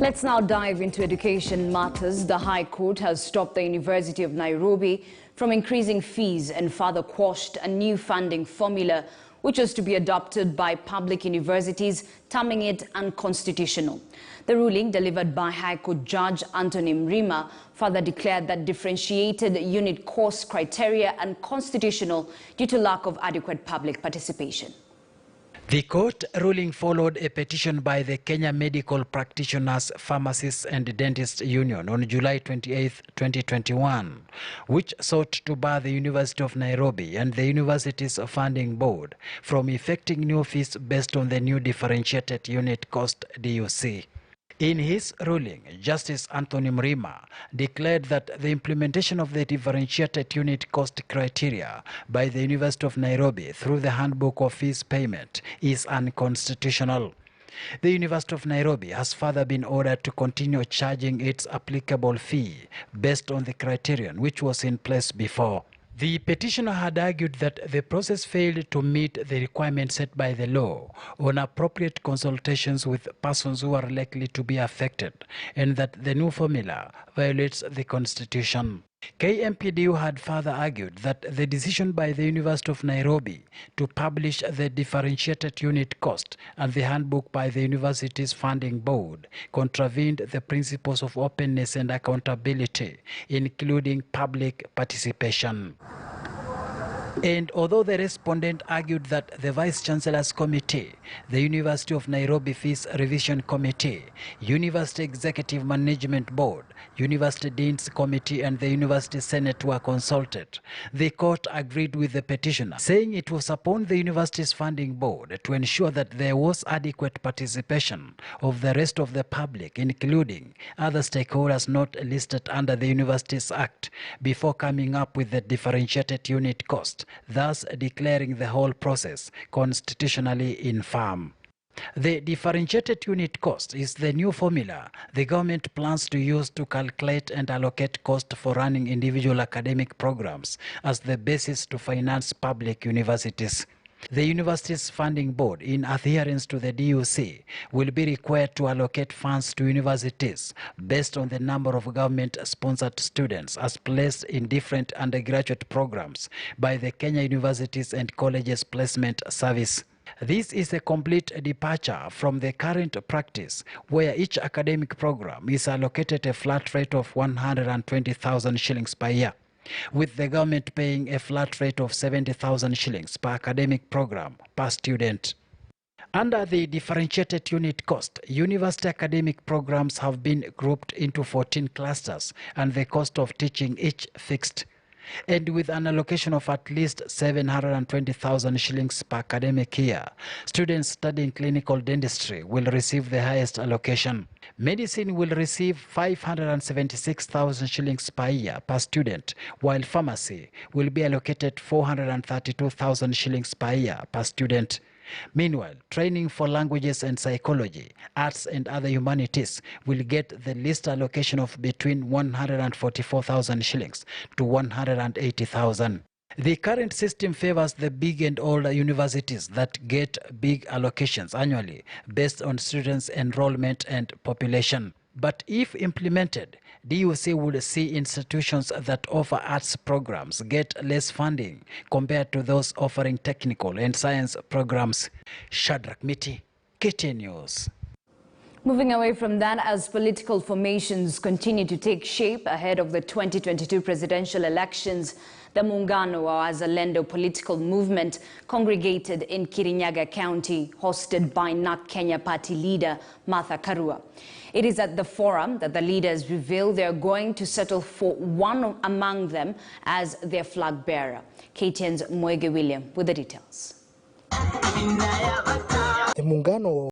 Let's now dive into education matters. The High Court has stopped the University of Nairobi from increasing fees and further quashed a new funding formula which was to be adopted by public universities, terming it unconstitutional. The ruling, delivered by High Court Judge Anthony Mrima, further declared that differentiated unit cost criteria are unconstitutional due to lack of adequate public participation. The court ruling followed a petition by the Kenya Medical Practitioners, Pharmacists and Dentists Union on July 28, 2021, which sought to bar the University of Nairobi and the university's funding board from effecting new fees based on the new differentiated unit cost DUC. In his ruling, Justice Anthony Mrima declared that the implementation of the differentiated unit cost criteria by the University of Nairobi through the Handbook of Fees Payment is unconstitutional. The University of Nairobi has further been ordered to continue charging its applicable fee based on the criterion which was in place before. The petitioner had argued that the process failed to meet the requirements set by the law on appropriate consultations with persons who are likely to be affected, and that the new formula violates the Constitution. KMPDU had further argued that the decision by the University of Nairobi to publish the differentiated unit cost and the handbook by the university's funding board contravened the principles of openness and accountability, including public participation. And although the respondent argued that the Vice-Chancellor's Committee, the University of Nairobi Fees Revision Committee, University Executive Management Board, University Dean's Committee and the University Senate were consulted, the court agreed with the petitioner, saying it was upon the university's funding board to ensure that there was adequate participation of the rest of the public, including other stakeholders not listed under the Universities Act, before coming up with the differentiated unit cost, thus declaring the whole process constitutionally infirm. The differentiated unit cost is the new formula the government plans to use to calculate and allocate cost for running individual academic programs as the basis to finance public universities. The university's funding board, in adherence to the DUC, will be required to allocate funds to universities based on the number of government-sponsored students as placed in different undergraduate programs by the Kenya Universities and Colleges Placement Service. This is a complete departure from the current practice where each academic program is allocated a flat rate of 120,000 shillings per year, with the government paying a flat rate of 70,000 shillings per academic program per student. Under the differentiated unit cost, university academic programs have been grouped into 14 clusters and the cost of teaching each fixed. And with an allocation of at least 720,000 shillings per academic year, students studying clinical dentistry will receive the highest allocation. Medicine will receive 576,000 shillings per year per student, while pharmacy will be allocated 432,000 shillings per year per student. Meanwhile, training for languages and psychology, arts and other humanities will get the least allocation of between 144,000 shillings to 180,000. The current system favors the big and older universities that get big allocations annually based on students' enrollment and population. But if implemented, DUC would see institutions that offer arts programs get less funding compared to those offering technical and science programs. Shadrach Miti, KTN News. Moving away from that, as political formations continue to take shape ahead of the 2022 presidential elections, the Muungano wa Wazalendo political movement congregated in Kirinyaga County, hosted by NARC Kenya party leader Martha Karua. It is at the forum that the leaders reveal they are going to settle for one among them as their flag bearer. KTN's Mwege William with the details. The Muungano